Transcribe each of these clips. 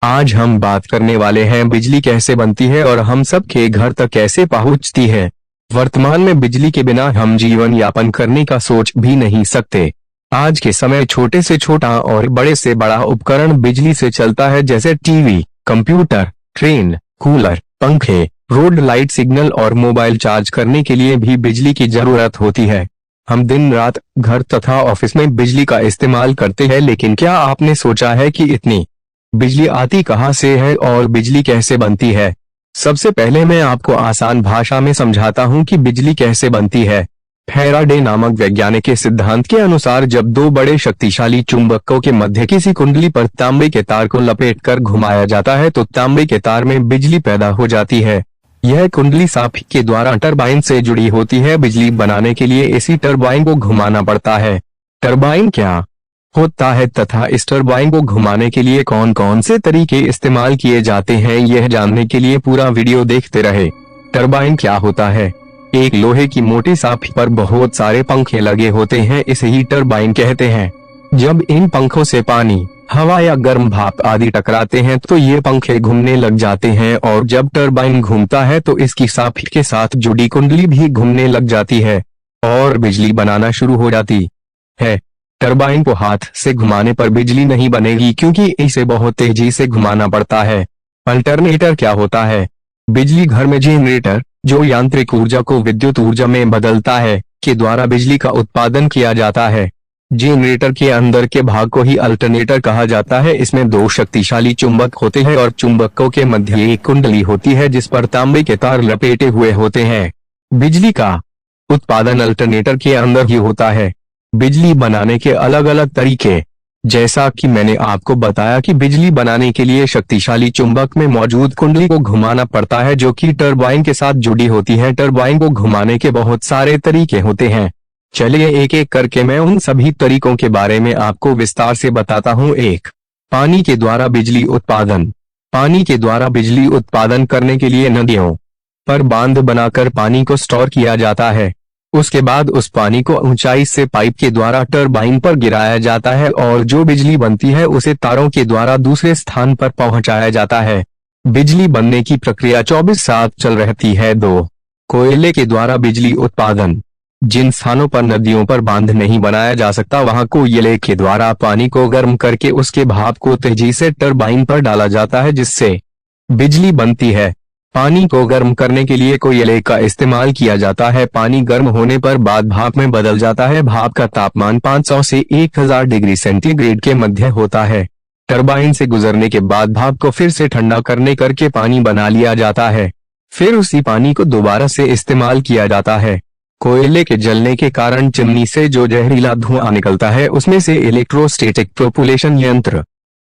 आज हम बात करने वाले हैं बिजली कैसे बनती है और हम सब के घर तक कैसे पहुंचती है। वर्तमान में बिजली के बिना हम जीवन यापन करने का सोच भी नहीं सकते। आज के समय छोटे से छोटा और बड़े से बड़ा उपकरण बिजली से चलता है, जैसे टीवी, कंप्यूटर, ट्रेन, कूलर, पंखे, रोड लाइट सिग्नल और मोबाइल चार्ज करने के लिए भी बिजली की जरूरत होती है। हम दिन रात घर तथा ऑफिस में बिजली का इस्तेमाल करते हैं, लेकिन क्या आपने सोचा है कि इतनी बिजली आती कहां से है और बिजली कैसे बनती है? सबसे पहले मैं आपको आसान भाषा में समझाता हूं कि बिजली कैसे बनती है। फैराडे नामक वैज्ञानिक के सिद्धांत के अनुसार जब दो बड़े शक्तिशाली चुंबकों के मध्य किसी कुंडली पर तांबे के तार को लपेटकर घुमाया जाता है तो तांबे के तार में बिजली पैदा हो जाती है। यह कुंडली साफी के द्वारा टरबाइन से जुड़ी होती है। बिजली बनाने के लिए इसी टरबाइन को घुमाना पड़ता है। टरबाइन क्या होता है तथा इस टरबाइन को घुमाने के लिए कौन कौन से तरीके इस्तेमाल किए जाते हैं, यह जानने के लिए पूरा वीडियो देखते रहे। टरबाइन क्या होता है? एक लोहे की मोटी साफी पर बहुत सारे पंखे लगे होते हैं, इसे ही टरबाइन कहते हैं। जब इन पंखों से पानी, हवा या गर्म भाप आदि टकराते हैं तो ये पंखे घूमने लग जाते हैं, और जब टरबाइन घूमता है तो इसकी साफी के साथ जुड़ी कुंडली भी घूमने लग जाती है और बिजली बनाना शुरू हो जाती है। टरबाइन को हाथ से घुमाने पर बिजली नहीं बनेगी, क्योंकि इसे बहुत तेजी से घुमाना पड़ता है। अल्टरनेटर क्या होता है? बिजली घर में जेनरेटर, जो यांत्रिक ऊर्जा को विद्युत ऊर्जा में बदलता है, के द्वारा बिजली का उत्पादन किया जाता है। जेनरेटर के अंदर के भाग को ही अल्टरनेटर कहा जाता है। इसमें दो शक्तिशाली चुंबक होते हैं और चुंबकों के मध्य एक कुंडली होती है जिस पर तांबे के तार लपेटे हुए होते हैं। बिजली का उत्पादन अल्टरनेटर के अंदर ही होता है। बिजली बनाने के अलग अलग तरीके, जैसा कि मैंने आपको बताया कि बिजली बनाने के लिए शक्तिशाली चुंबक में मौजूद कुंडली को घुमाना पड़ता है, जो कि टरबाइन के साथ जुड़ी होती है। टरबाइन को घुमाने के बहुत सारे तरीके होते हैं। चलिए एक एक करके मैं उन सभी तरीकों के बारे में आपको विस्तार से बताता हूँ। एक, पानी के द्वारा बिजली उत्पादन। पानी के द्वारा बिजली उत्पादन करने के लिए नदियों पर बांध बनाकर पानी को स्टोर किया जाता है। उसके बाद उस पानी को ऊंचाई से पाइप के द्वारा टरबाइन पर गिराया जाता है और जो बिजली बनती है उसे तारों के द्वारा दूसरे स्थान पर पहुंचाया जाता है। बिजली बनने की प्रक्रिया 24/7 चल रहती है। 2, कोयले के द्वारा बिजली उत्पादन। जिन स्थानों पर नदियों पर बांध नहीं बनाया जा सकता, वहां कोयले के द्वारा पानी को गर्म करके उसके भाप को तेजी से टरबाइन पर डाला जाता है, जिससे बिजली बनती है। पानी को गर्म करने के लिए कोयले का इस्तेमाल किया जाता है। पानी गर्म होने पर बाद भाप में बदल जाता है। भाप का तापमान 500 से 1000 डिग्री सेंटीग्रेड के मध्य होता है। टरबाइन से गुजरने के बाद भाप को फिर से ठंडा करके पानी बना लिया जाता है। फिर उसी पानी को दोबारा से इस्तेमाल किया जाता है। कोयले के जलने के कारण चिमनी से जो जहरीला धुआं निकलता है, उसमें से इलेक्ट्रोस्टैटिक प्रोपल्शन यंत्र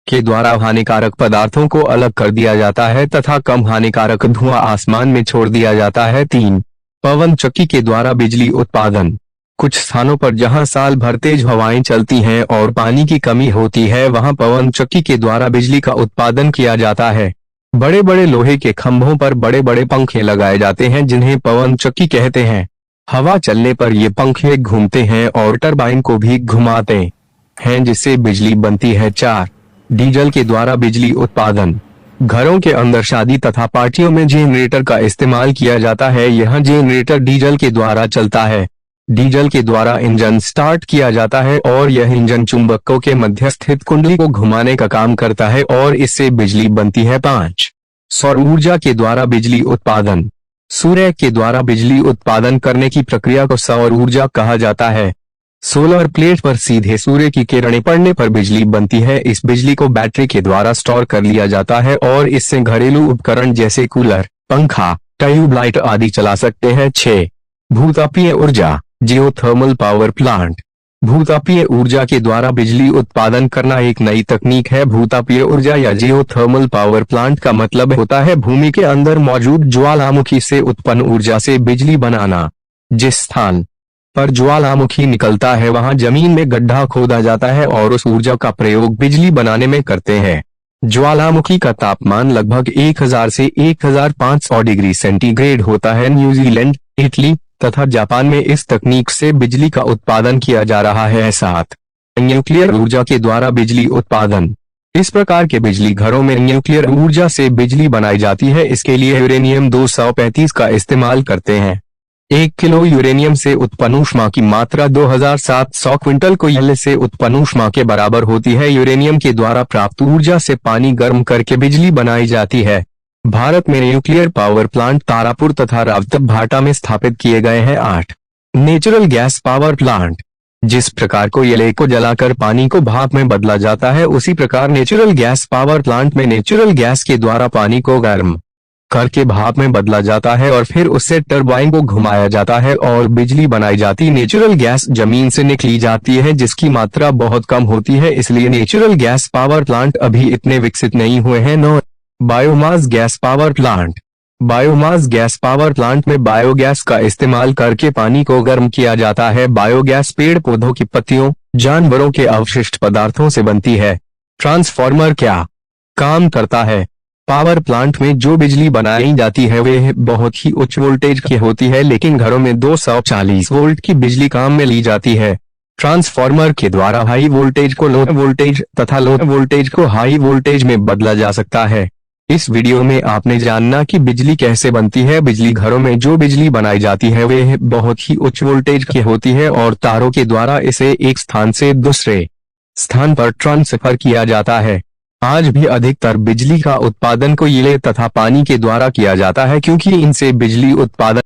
के द्वारा हानिकारक पदार्थों को अलग कर दिया जाता है तथा कम हानिकारक धुआं आसमान में छोड़ दिया जाता है। 3, पवन चक्की के द्वारा बिजली उत्पादन। कुछ स्थानों पर जहां साल भर तेज हवाएं चलती हैं और पानी की कमी होती है, वहां पवन चक्की के द्वारा बिजली का उत्पादन किया जाता है। बड़े बड़े लोहे के खंभों पर बड़े बड़े पंखे लगाए जाते हैं, जिन्हें पवन चक्की कहते हैं। हवा चलने पर ये पंखे घूमते हैं और टरबाइन को भी घुमाते हैं, जिससे बिजली बनती है। 4, डीजल के द्वारा बिजली उत्पादन। घरों के अंदर शादी तथा पार्टियों में जेनरेटर का इस्तेमाल किया जाता है। यह जेनरेटर डीजल के द्वारा चलता है। डीजल के द्वारा इंजन स्टार्ट किया जाता है और यह इंजन चुंबकों के मध्य स्थित कुंडली को घुमाने का काम करता है और इससे बिजली बनती है। 5, सौर ऊर्जा के द्वारा बिजली उत्पादन। सूर्य के द्वारा बिजली उत्पादन करने की प्रक्रिया को सौर ऊर्जा कहा जाता है। सोलर प्लेट पर सीधे सूर्य की किरणें पड़ने पर बिजली बनती है। इस बिजली को बैटरी के द्वारा स्टोर कर लिया जाता है और इससे घरेलू उपकरण जैसे कूलर, पंखा, ट्यूबलाइट आदि चला सकते हैं। 6, भूतापीय ऊर्जा, जियोथर्मल पावर प्लांट। भूतापीय ऊर्जा के द्वारा बिजली उत्पादन करना एक नई तकनीक है। भूतापीय ऊर्जा या जियोथर्मल पावर प्लांट का मतलब होता है भूमि के अंदर मौजूद ज्वालामुखी से उत्पन्न ऊर्जा से बिजली बनाना। जिस स्थान पर ज्वालामुखी निकलता है वहां जमीन में गड्ढा खोदा जाता है और उस ऊर्जा का प्रयोग बिजली बनाने में करते हैं। ज्वालामुखी का तापमान लगभग 1000 से 1500 डिग्री सेंटीग्रेड होता है। न्यूजीलैंड, इटली तथा जापान में इस तकनीक से बिजली का उत्पादन किया जा रहा है। 7, न्यूक्लियर ऊर्जा के द्वारा बिजली उत्पादन। इस प्रकार के बिजली घरों में न्यूक्लियर ऊर्जा से बिजली बनाई जाती है। इसके लिए यूरेनियम 235 का इस्तेमाल करते हैं। 1 किलो यूरेनियम से उत्पन्न ऊष्मा की मात्रा 2700 क्विंटल कोयले से उत्पन्न ऊष्मा के बराबर होती है। यूरेनियम के द्वारा प्राप्त ऊर्जा से पानी गर्म करके बिजली बनाई जाती है। भारत में न्यूक्लियर पावर प्लांट तारापुर तथा रावतभाटा में स्थापित किए गए हैं। 8 नेचुरल गैस पावर प्लांट। जिस प्रकार कोयले को जलाकर पानी को भाप में बदला जाता है, उसी प्रकार नेचुरल गैस पावर प्लांट में नेचुरल गैस के द्वारा पानी को गर्म करके भाप में बदला जाता है और फिर उससे टरबाइन को घुमाया जाता है और बिजली बनाई जाती। नेचुरल गैस जमीन से निकली जाती है जिसकी मात्रा बहुत कम होती है, इसलिए नेचुरल गैस पावर प्लांट अभी इतने विकसित नहीं हुए हैं। 9 biomass gas power plant. Biomass gas power plant में बायोगैस का इस्तेमाल करके पानी को गर्म किया जाता है। बायोगैस पेड़ पौधों की पत्तियों, जानवरों के अवशिष्ट पदार्थों से बनती है। ट्रांसफार्मर क्या काम करता है? पावर प्लांट में जो बिजली बनाई जाती है वह बहुत ही उच्च वोल्टेज की होती है, लेकिन घरों में 240 वोल्ट की बिजली काम में ली जाती है। ट्रांसफार्मर के द्वारा हाई वोल्टेज को लो वोल्टेज तथा लो वोल्टेज को हाई वोल्टेज में बदला जा सकता है। इस वीडियो में आपने जानना कि बिजली कैसे बनती है। बिजली घरों में जो बिजली बनाई जाती है वह बहुत ही उच्च वोल्टेज की होती है और तारों के द्वारा इसे एक स्थान से दूसरे स्थान पर ट्रांसफर किया जाता है। आज भी अधिकतर बिजली का उत्पादन कोयले तथा पानी के द्वारा किया जाता है, क्योंकि इनसे बिजली उत्पादन